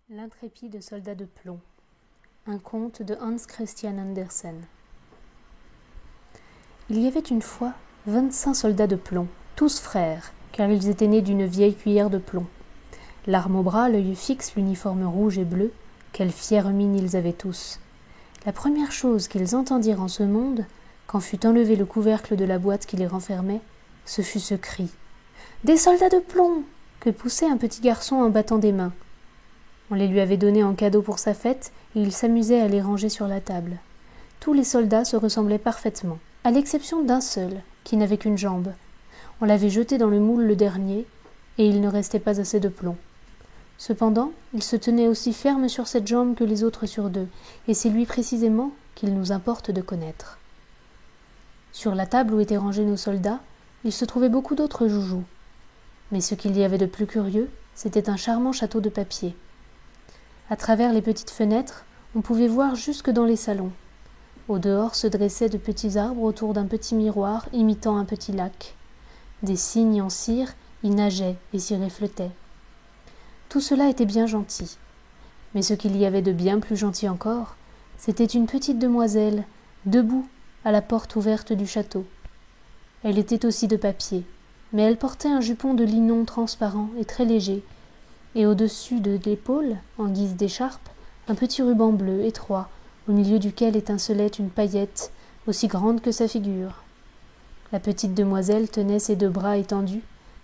L'intrépide soldat de plomb. Un conte de Hans Christian Andersen. Il y avait une fois 25 soldats de plomb, tous frères, car ils étaient nés d'une vieille cuillère de plomb. L'arme au bras, l'œil fixe, l'uniforme rouge et bleu, quelle fière mine ils avaient tous. La première chose qu'ils entendirent en ce monde, quand fut enlevé le couvercle de la boîte qui les renfermait, ce fut ce cri « Des soldats de plomb !» que poussait un petit garçon en battant des mains. On les lui avait donnés en cadeau pour sa fête, et il s'amusait à les ranger sur la table. Tous les soldats se ressemblaient parfaitement, à l'exception d'un seul, qui n'avait qu'une jambe. On l'avait jeté dans le moule le dernier, et il ne restait pas assez de plomb. Cependant, il se tenait aussi ferme sur cette jambe que les autres sur deux, et c'est lui précisément qu'il nous importe de connaître. Sur la table où étaient rangés nos soldats, il se trouvait beaucoup d'autres joujoux. Mais ce qu'il y avait de plus curieux, c'était un charmant château de papier. À travers les petites fenêtres, on pouvait voir jusque dans les salons. Au dehors se dressaient de petits arbres autour d'un petit miroir imitant un petit lac. Des cygnes en cire y nageaient et s'y reflétaient. Tout cela était bien gentil. Mais ce qu'il y avait de bien plus gentil encore, c'était une petite demoiselle, debout à la porte ouverte du château. Elle était aussi de papier, mais elle portait un jupon de linon transparent et très léger, et au-dessus de l'épaule, en guise d'écharpe, un petit ruban bleu étroit, au milieu duquel étincelait une paillette aussi grande que sa figure. La petite demoiselle tenait ses deux bras étendus,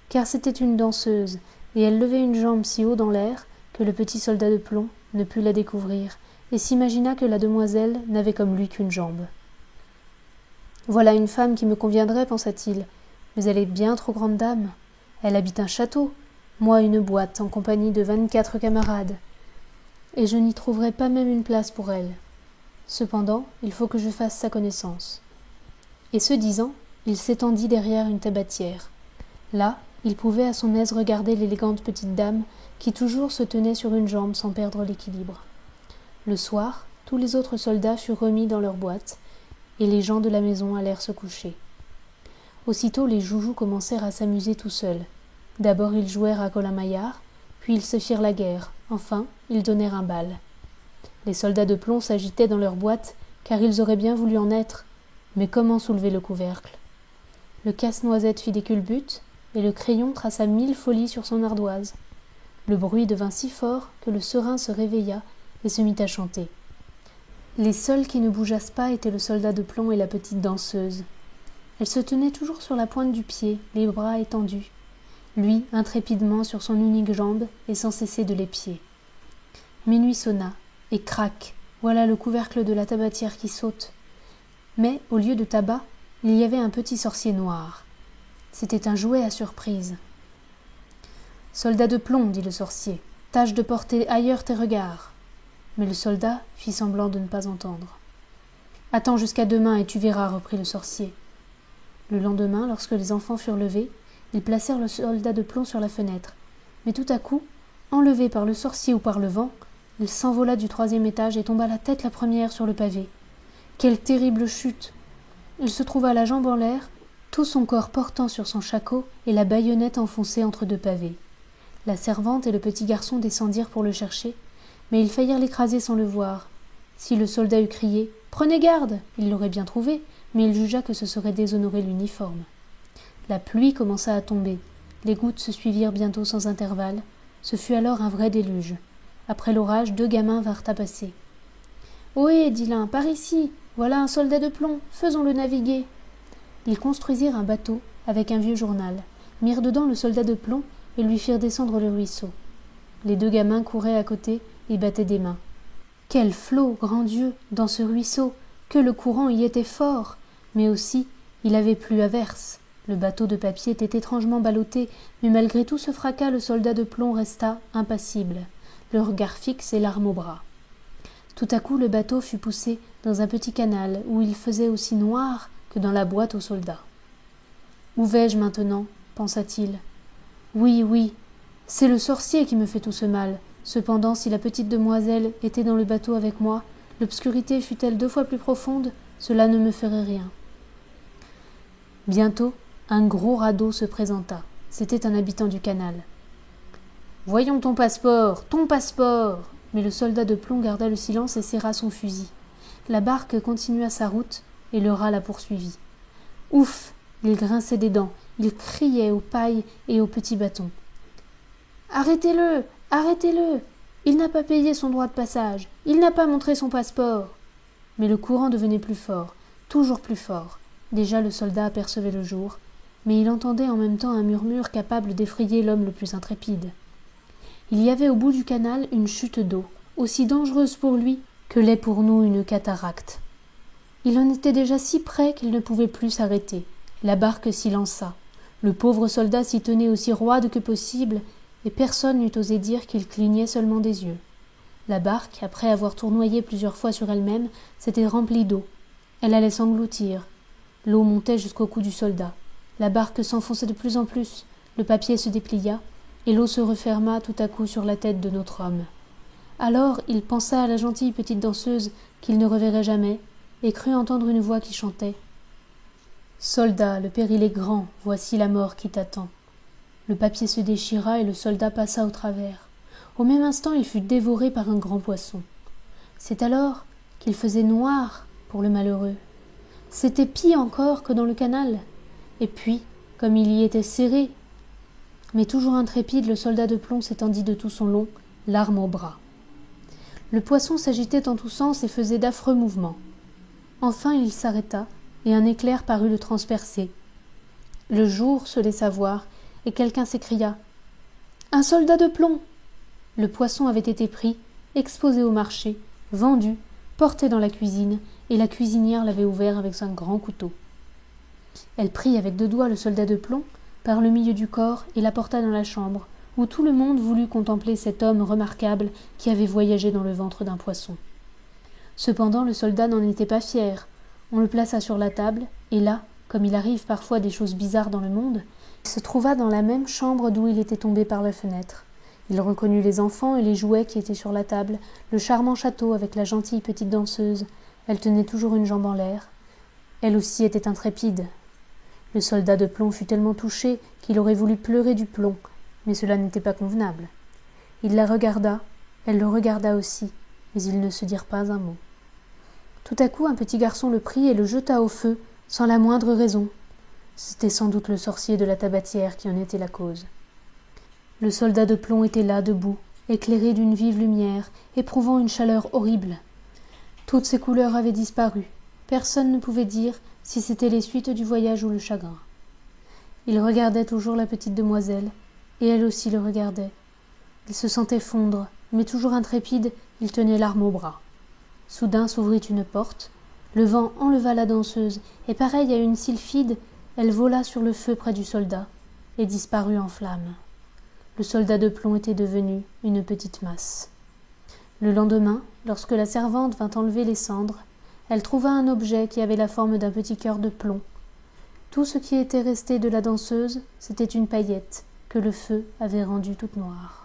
car c'était une danseuse, et elle levait une jambe si haut dans l'air que le petit soldat de plomb ne put la découvrir, et s'imagina que la demoiselle n'avait comme lui qu'une jambe. « Voilà une femme qui me conviendrait, pensa-t-il, mais elle est bien trop grande dame. Elle habite un château, moi une boîte en compagnie de 24 camarades, et je n'y trouverai pas même une place pour elle. Cependant, il faut que je fasse sa connaissance. » Et ce disant, il s'étendit derrière une tabatière. Là, il pouvait à son aise regarder l'élégante petite dame qui toujours se tenait sur une jambe sans perdre l'équilibre. Le soir, tous les autres soldats furent remis dans leur boîte, et les gens de la maison allèrent se coucher. Aussitôt les joujoux commencèrent à s'amuser tout seuls. D'abord ils jouèrent à colin-maillard, puis ils se firent la guerre, enfin ils donnèrent un bal. Les soldats de plomb s'agitaient dans leur boîte, car ils auraient bien voulu en être, mais comment soulever le couvercle? Le casse-noisette fit des culbutes, et le crayon traça 1000 folies sur son ardoise. Le bruit devint si fort que le serin se réveilla et se mit à chanter. Les seuls qui ne bougeassent pas étaient le soldat de plomb et la petite danseuse. Elle se tenait toujours sur la pointe du pied, les bras étendus, lui intrépidement sur son unique jambe et sans cesser de l'épier. Minuit sonna, et crac, voilà le couvercle de la tabatière qui saute. Mais, au lieu de tabac, il y avait un petit sorcier noir. C'était un jouet à surprise. « Soldat de plomb, dit le sorcier, tâche de porter ailleurs tes regards. » Mais le soldat fit semblant de ne pas entendre. « Attends jusqu'à demain et tu verras, reprit le sorcier. » Le lendemain, lorsque les enfants furent levés, ils placèrent le soldat de plomb sur la fenêtre. Mais tout à coup, enlevé par le sorcier ou par le vent, il s'envola du 3e étage et tomba la tête la première sur le pavé. Quelle terrible chute! Il se trouva la jambe en l'air, tout son corps portant sur son shako et la baïonnette enfoncée entre deux pavés. La servante et le petit garçon descendirent pour le chercher, mais ils faillirent l'écraser sans le voir. Si le soldat eût crié « Prenez garde !» il l'aurait bien trouvé, mais il jugea que ce serait déshonorer l'uniforme. La pluie commença à tomber. Les gouttes se suivirent bientôt sans intervalle. Ce fut alors un vrai déluge. Après l'orage, 2 gamins vinrent à passer. « Ohé, dit l'un, par ici, voilà un soldat de plomb, faisons-le naviguer. » Ils construisirent un bateau avec un vieux journal, mirent dedans le soldat de plomb et lui firent descendre le ruisseau. Les 2 gamins couraient à côté et battaient des mains. Quel flot, grand Dieu, dans ce ruisseau! Que le courant y était fort! Mais aussi, il avait plu à verse. Le bateau de papier était étrangement ballotté, mais malgré tout ce fracas, le soldat de plomb resta impassible, le regard fixe et l'arme au bras. Tout à coup, le bateau fut poussé dans un petit canal où il faisait aussi noir que dans la boîte aux soldats. « Où vais-je maintenant ?» pensa-t-il. « Oui, oui, c'est le sorcier qui me fait tout ce mal. Cependant, si la petite demoiselle était dans le bateau avec moi, l'obscurité fût-elle 2 fois plus profonde, cela ne me ferait rien. » Bientôt, un gros radeau se présenta. C'était un habitant du canal. « Voyons ton passeport, ton passeport !» mais le soldat de plomb garda le silence et serra son fusil. La barque continua sa route, et le rat la poursuivit. Ouf! Il grinçait des dents, il criait aux pailles et aux petits bâtons. « Arrêtez-le! Arrêtez-le! Il n'a pas payé son droit de passage, il n'a pas montré son passeport !» Mais le courant devenait plus fort, toujours plus fort. Déjà le soldat apercevait le jour, mais il entendait en même temps un murmure capable d'effrayer l'homme le plus intrépide. Il y avait au bout du canal une chute d'eau, aussi dangereuse pour lui que l'est pour nous une cataracte. Il en était déjà si près qu'il ne pouvait plus s'arrêter. La barque s'y lança. Le pauvre soldat s'y tenait aussi roide que possible, et personne n'eût osé dire qu'il clignait seulement des yeux. La barque, après avoir tournoyé plusieurs fois sur elle-même, s'était remplie d'eau. Elle allait s'engloutir. L'eau montait jusqu'au cou du soldat. La barque s'enfonçait de plus en plus. Le papier se déplia, et l'eau se referma tout à coup sur la tête de notre homme. Alors il pensa à la gentille petite danseuse qu'il ne reverrait jamais, et crut entendre une voix qui chantait. « Soldat, le péril est grand, voici la mort qui t'attend. » Le papier se déchira et le soldat passa au travers. Au même instant, il fut dévoré par un grand poisson. C'est alors qu'il faisait noir pour le malheureux. C'était pis encore que dans le canal. Et puis, comme il y était serré, mais toujours intrépide, le soldat de plomb s'étendit de tout son long, l'arme au bras. Le poisson s'agitait en tous sens et faisait d'affreux mouvements. Enfin il s'arrêta, et un éclair parut le transpercer. Le jour se laissa voir, et quelqu'un s'écria « Un soldat de plomb !» Le poisson avait été pris, exposé au marché, vendu, porté dans la cuisine, et la cuisinière l'avait ouvert avec un grand couteau. Elle prit avec 2 doigts le soldat de plomb, par le milieu du corps, et l'apporta dans la chambre, où tout le monde voulut contempler cet homme remarquable qui avait voyagé dans le ventre d'un poisson. Cependant le soldat n'en était pas fier. On le plaça sur la table, et là, comme il arrive parfois des choses bizarres dans le monde, il se trouva dans la même chambre d'où il était tombé par la fenêtre. Il reconnut les enfants et les jouets qui étaient sur la table, le charmant château avec la gentille petite danseuse. Elle tenait toujours une jambe en l'air. Elle aussi était intrépide. Le soldat de plomb fut tellement touché qu'il aurait voulu pleurer du plomb, mais cela n'était pas convenable. Il la regarda, elle le regarda aussi, mais ils ne se dirent pas un mot. Tout à coup, un petit garçon le prit et le jeta au feu, sans la moindre raison. C'était sans doute le sorcier de la tabatière qui en était la cause. Le soldat de plomb était là, debout, éclairé d'une vive lumière, éprouvant une chaleur horrible. Toutes ses couleurs avaient disparu. Personne ne pouvait dire si c'était les suites du voyage ou le chagrin. Il regardait toujours la petite demoiselle, et elle aussi le regardait. Il se sentait fondre, mais toujours intrépide, il tenait l'arme au bras. Soudain s'ouvrit une porte, le vent enleva la danseuse, et pareille à une sylphide, elle vola sur le feu près du soldat, et disparut en flammes. Le soldat de plomb était devenu une petite masse. Le lendemain, lorsque la servante vint enlever les cendres, elle trouva un objet qui avait la forme d'un petit cœur de plomb. Tout ce qui était resté de la danseuse, c'était une paillette que le feu avait rendue toute noire.